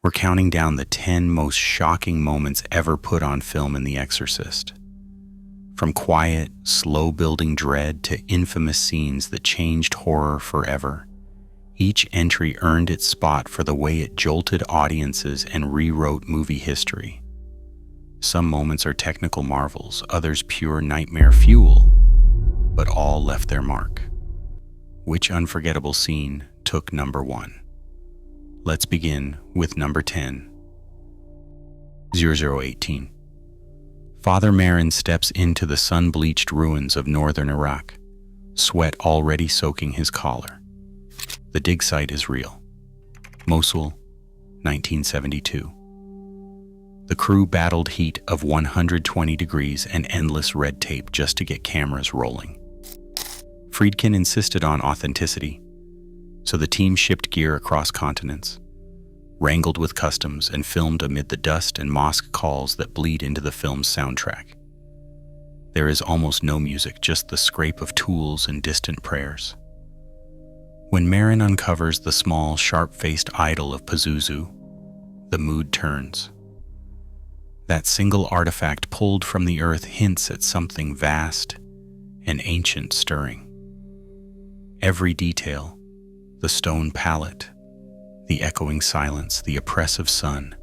We're counting down the 10 most shocking moments ever put on film in The Exorcist. From quiet, slow-building dread to infamous scenes that changed horror forever, each entry earned its spot for the way it jolted audiences and rewrote movie history. Some moments are technical marvels, others pure nightmare fuel, but all left their mark. Which unforgettable scene took number 1? Let's begin with number 10. 0018. Father Marin steps into the sun-bleached ruins of northern Iraq, sweat already soaking his collar. The dig site is real. Mosul, 1972. The crew battled heat of 120 degrees and endless red tape just to get cameras rolling. Friedkin insisted on authenticity, so the team shipped gear across continents, wrangled with customs, and filmed amid the dust and mosque calls that bleed into the film's soundtrack. There is almost no music, just the scrape of tools and distant prayers. When Marin uncovers the small, sharp-faced idol of Pazuzu, the mood turns. That single artifact pulled from the earth hints at something vast and ancient stirring. Every detail, the stone palette, the echoing silence, the oppressive sun,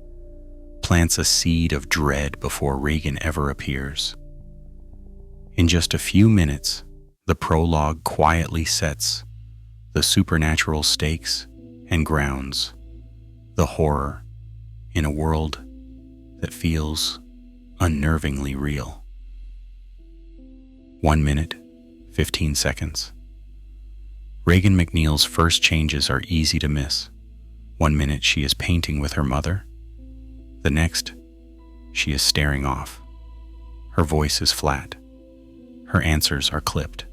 plants a seed of dread before Regan ever appears. In just a few minutes, the prologue quietly sets the supernatural stakes and grounds the horror in a world that feels unnervingly real. 1 minute, 15 seconds. Regan McNeil's first changes are easy to miss. 1 minute she is painting with her mother. The next, she is staring off. Her voice is flat. Her answers are clipped.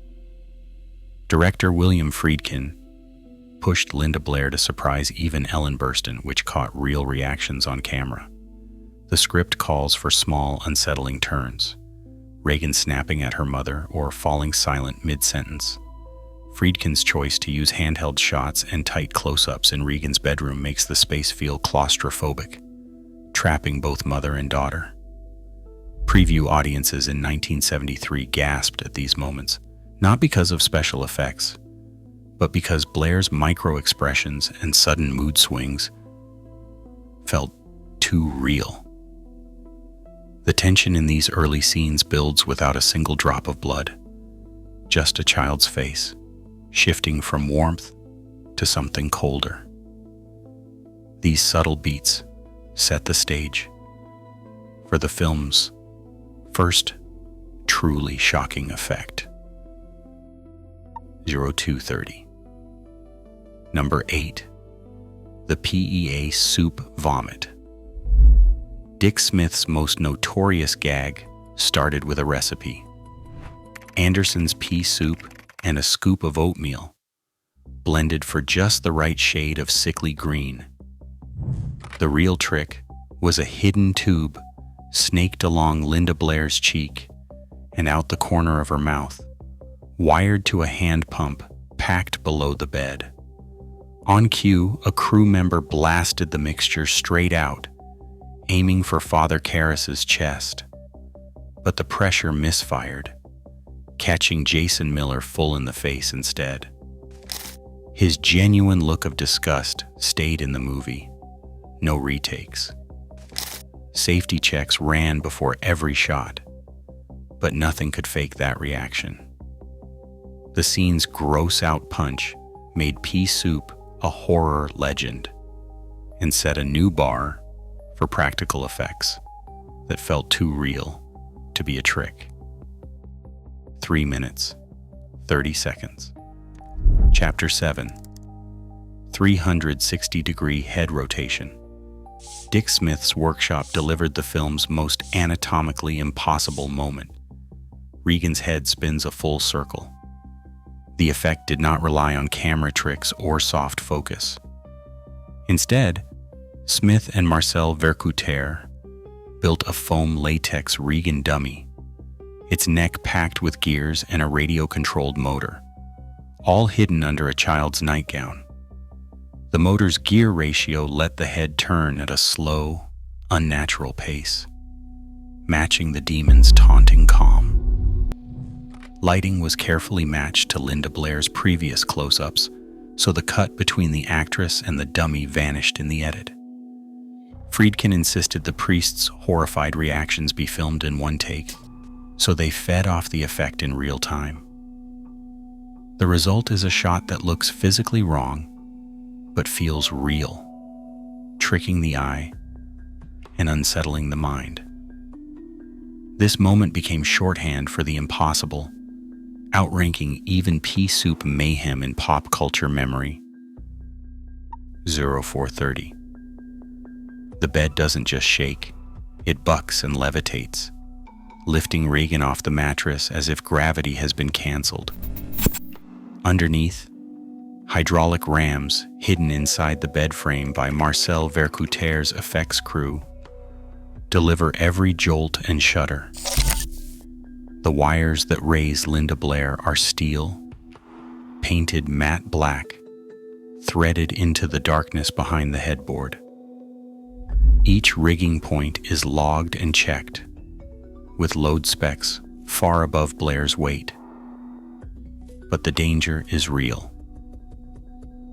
Director William Friedkin pushed Linda Blair to surprise even Ellen Burstyn, which caught real reactions on camera. The script calls for small, unsettling turns. Regan snapping at her mother or falling silent mid-sentence. Friedkin's choice to use handheld shots and tight close-ups in Regan's bedroom makes the space feel claustrophobic, trapping both mother and daughter. Preview audiences in 1973 gasped at these moments, not because of special effects, but because Blair's micro-expressions and sudden mood swings felt too real. The tension in these early scenes builds without a single drop of blood, just a child's face, shifting from warmth to something colder. These subtle beats set the stage for the film's first truly shocking effect. 0230. Number 8. The PEA soup vomit. Dick Smith's most notorious gag started with a recipe. Anderson's pea soup and a scoop of oatmeal, blended for just the right shade of sickly green. The real trick was a hidden tube snaked along Linda Blair's cheek and out the corner of her mouth, wired to a hand pump packed below the bed. On cue, a crew member blasted the mixture straight out, aiming for Father Karras's chest. But the pressure misfired, catching Jason Miller full in the face instead. His genuine look of disgust stayed in the movie. No retakes. Safety checks ran before every shot, but nothing could fake that reaction. The scene's gross-out punch made pea soup a horror legend and set a new bar for practical effects that felt too real to be a trick. 3 minutes, 30 seconds. Chapter 7. 360-degree head rotation. Dick Smith's workshop delivered the film's most anatomically impossible moment. Regan's head spins a full circle. The effect did not rely on camera tricks or soft focus. Instead, Smith and Marcel Vercouter built a foam latex Regan dummy, its neck packed with gears and a radio-controlled motor, all hidden under a child's nightgown. The motor's gear ratio let the head turn at a slow, unnatural pace, matching the demon's taunting calm. Lighting was carefully matched to Linda Blair's previous close-ups, so the cut between the actress and the dummy vanished in the edit. Friedkin insisted the priest's horrified reactions be filmed in one take, so they fed off the effect in real time. The result is a shot that looks physically wrong, but feels real, tricking the eye and unsettling the mind. This moment became shorthand for the impossible, outranking even pea soup mayhem in pop culture memory. 0430. The bed doesn't just shake, it bucks and levitates, lifting Regan off the mattress as if gravity has been canceled. Underneath, hydraulic rams hidden inside the bed frame by Marcel Vercouter's effects crew deliver every jolt and shudder. The wires that raise Linda Blair are steel, painted matte black, threaded into the darkness behind the headboard. Each rigging point is logged and checked, with load specs far above Blair's weight. But the danger is real.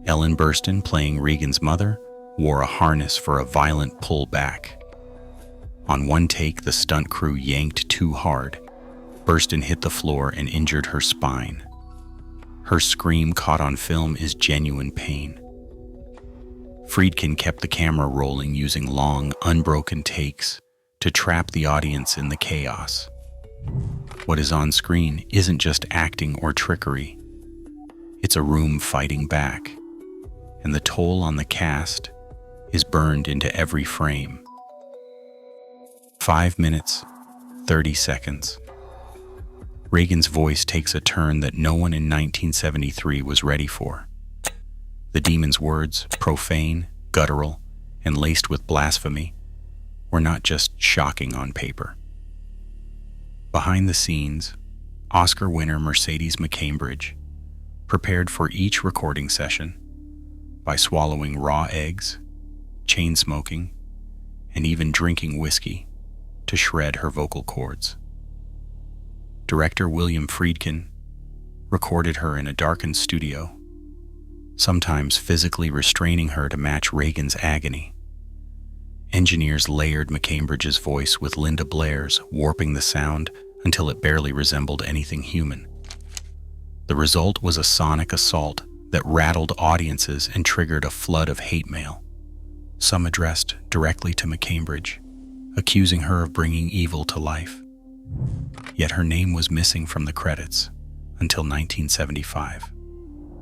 Ellen Burstyn, playing Regan's mother, wore a harness for a violent pull back. On one take, the stunt crew yanked too hard. Burstyn hit the floor and injured her spine. Her scream caught on film is genuine pain. Friedkin kept the camera rolling using long, unbroken takes to trap the audience in the chaos. What is on screen isn't just acting or trickery. It's a room fighting back, and the toll on the cast is burned into every frame. 5 minutes, 30 seconds. Regan's voice takes a turn that no one in 1973 was ready for. The demon's words, profane, guttural, and laced with blasphemy, were not just shocking on paper. Behind the scenes, Oscar winner Mercedes McCambridge prepared for each recording session by swallowing raw eggs, chain smoking, and even drinking whiskey to shred her vocal cords. Director William Friedkin recorded her in a darkened studio, sometimes physically restraining her to match Regan's agony. Engineers layered McCambridge's voice with Linda Blair's, warping the sound until it barely resembled anything human. The result was a sonic assault that rattled audiences and triggered a flood of hate mail, some addressed directly to McCambridge, accusing her of bringing evil to life. Yet her name was missing from the credits until 1975,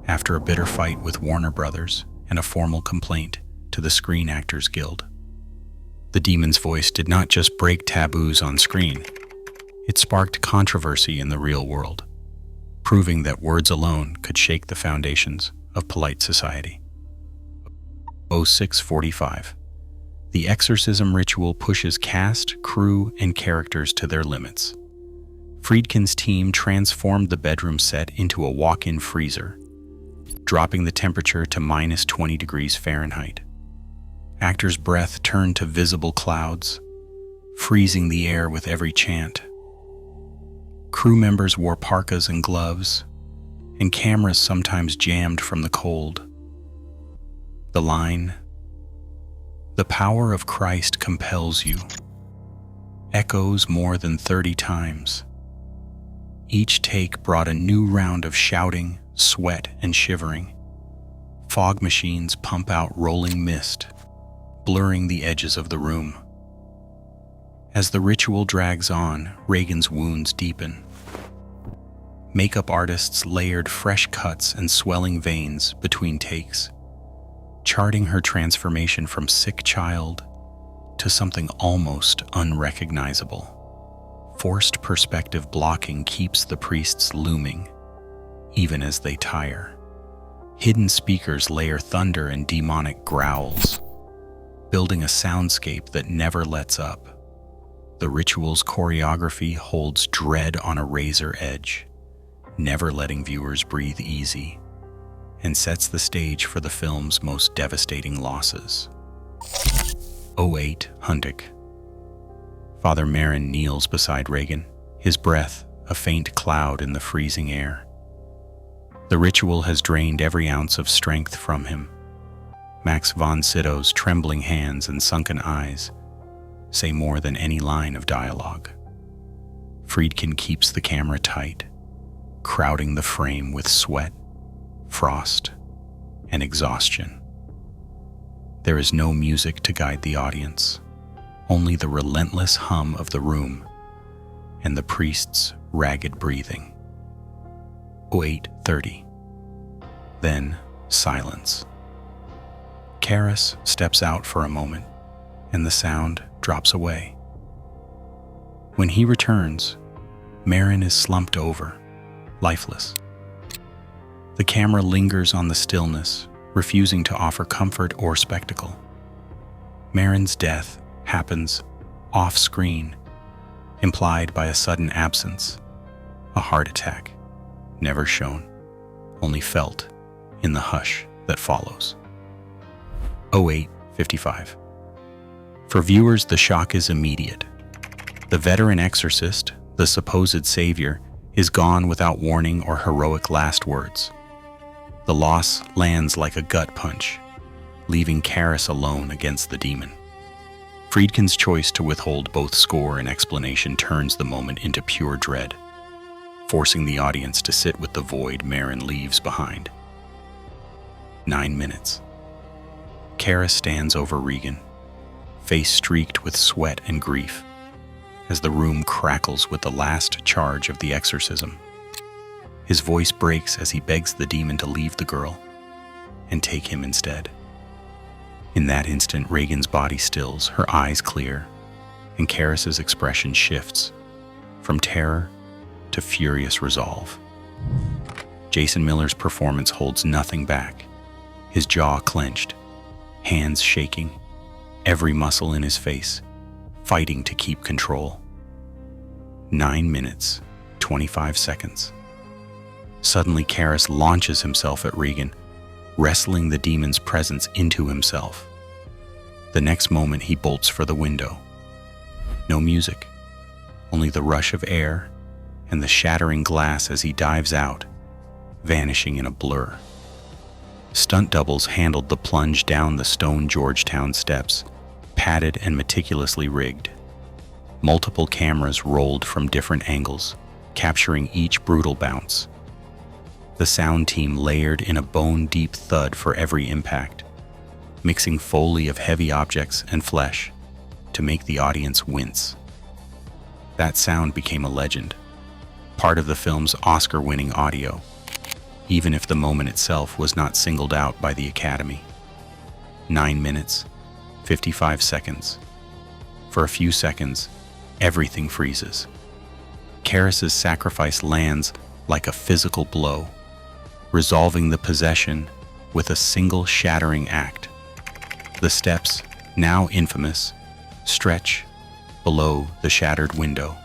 after a bitter fight with Warner Brothers and a formal complaint to the Screen Actors Guild. The demon's voice did not just break taboos on screen, it sparked controversy in the real world, proving that words alone could shake the foundations of polite society. 0645. The exorcism ritual pushes cast, crew, and characters to their limits. Friedkin's team transformed the bedroom set into a walk-in freezer, dropping the temperature to minus 20 degrees Fahrenheit. Actors' breath turned to visible clouds, freezing the air with every chant. Crew members wore parkas and gloves, and cameras sometimes jammed from the cold. The line, "The power of Christ compels you," echoes more than 30 times. Each take brought a new round of shouting, sweat, and shivering. Fog machines pump out rolling mist, blurring the edges of the room. As the ritual drags on, Regan's wounds deepen. Makeup artists layered fresh cuts and swelling veins between takes, charting her transformation from sick child to something almost unrecognizable. Forced perspective blocking keeps the priests looming, even as they tire. Hidden speakers layer thunder and demonic growls, building a soundscape that never lets up. The ritual's choreography holds dread on a razor edge, never letting viewers breathe easy. and sets the stage for the film's most devastating losses. 08 Hundic. Father Marin kneels beside Regan, his breath a faint cloud in the freezing air. The ritual has drained every ounce of strength from him. Max von Sydow's trembling hands and sunken eyes say more than any line of dialogue. Friedkin keeps the camera tight, crowding the frame with sweat, frost, and exhaustion. There is no music to guide the audience, only the relentless hum of the room and the priest's ragged breathing. 08:30. Then silence. Karras steps out for a moment, and the sound drops away. When he returns, Marin is slumped over, lifeless. The camera lingers on the stillness, refusing to offer comfort or spectacle. Marin's death happens off-screen, implied by a sudden absence, a heart attack, never shown, only felt in the hush that follows. 08:55. For viewers, the shock is immediate. The veteran exorcist, the supposed savior, is gone without warning or heroic last words. The loss lands like a gut punch, leaving Karras alone against the demon. Friedkin's choice to withhold both score and explanation turns the moment into pure dread, forcing the audience to sit with the void Marin leaves behind. 9 minutes. Karras stands over Regan, face streaked with sweat and grief, as the room crackles with the last charge of the exorcism. His voice breaks as he begs the demon to leave the girl and take him instead. In that instant, Regan's body stills, her eyes clear, and Karras's expression shifts from terror to furious resolve. Jason Miller's performance holds nothing back, his jaw clenched, hands shaking, every muscle in his face fighting to keep control. 9 minutes, 25 seconds. Suddenly, Karras launches himself at Regan, wrestling the demon's presence into himself. The next moment, he bolts for the window. No music, only the rush of air and the shattering glass as he dives out, vanishing in a blur. Stunt doubles handled the plunge down the stone Georgetown steps, padded and meticulously rigged. Multiple cameras rolled from different angles, capturing each brutal bounce. The sound team layered in a bone-deep thud for every impact, mixing Foley of heavy objects and flesh to make the audience wince. That sound became a legend, part of the film's Oscar-winning audio, even if the moment itself was not singled out by the Academy. 9 minutes, 55 seconds. For a few seconds, everything freezes. Karras's sacrifice lands like a physical blow, resolving the possession with a single shattering act. The steps, now infamous, stretch below the shattered window,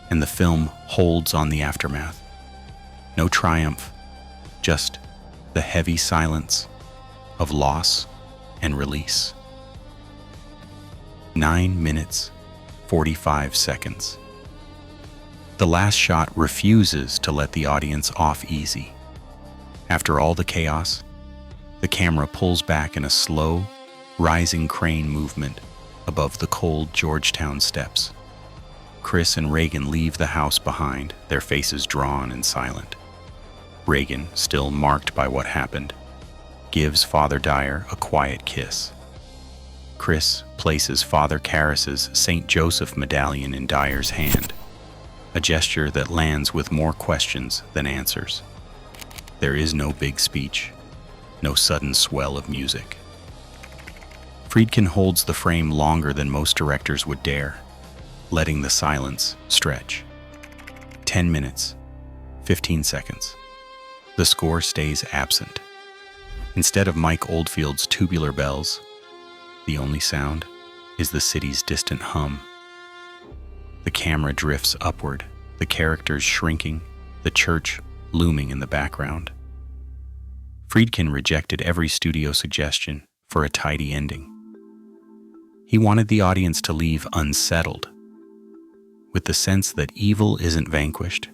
and the film holds on the aftermath. No triumph, just the heavy silence of loss and release. 9 minutes, 45 seconds. The last shot refuses to let the audience off easy. After all the chaos, the camera pulls back in a slow, rising crane movement above the cold Georgetown steps. Chris and Regan leave the house behind, their faces drawn and silent. Regan, still marked by what happened, gives Father Dyer a quiet kiss. Chris places Father Karras's St. Joseph medallion in Dyer's hand, a gesture that lands with more questions than answers. There is no big speech, no sudden swell of music. Friedkin holds the frame longer than most directors would dare, letting the silence stretch. 10 minutes, 15 seconds. The score stays absent. Instead of Mike Oldfield's tubular bells, the only sound is the city's distant hum. The camera drifts upward, the characters shrinking, the church looming in the background. Friedkin rejected every studio suggestion for a tidy ending. He wanted the audience to leave unsettled, with the sense that evil isn't vanquished,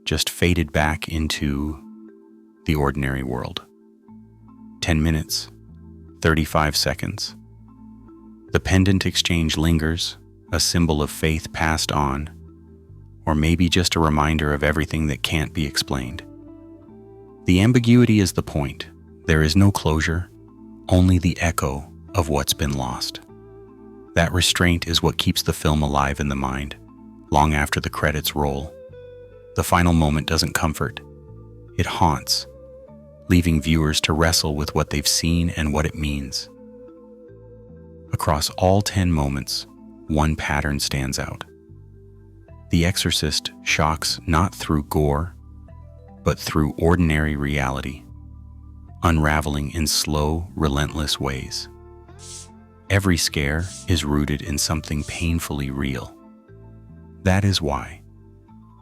just faded back into the ordinary world. 10 minutes, 35 seconds. The pendant exchange lingers, a symbol of faith passed on, or maybe just a reminder of everything that can't be explained. The ambiguity is the point. There is no closure, only the echo of what's been lost. That restraint is what keeps the film alive in the mind, long after the credits roll. The final moment doesn't comfort. It haunts, leaving viewers to wrestle with what they've seen and what it means. Across all 10 moments, one pattern stands out. The Exorcist shocks not through gore, but through ordinary reality, unraveling in slow, relentless ways. Every scare is rooted in something painfully real. That is why,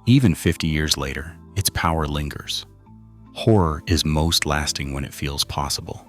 even 50 years later, its power lingers. Horror is most lasting when it feels possible.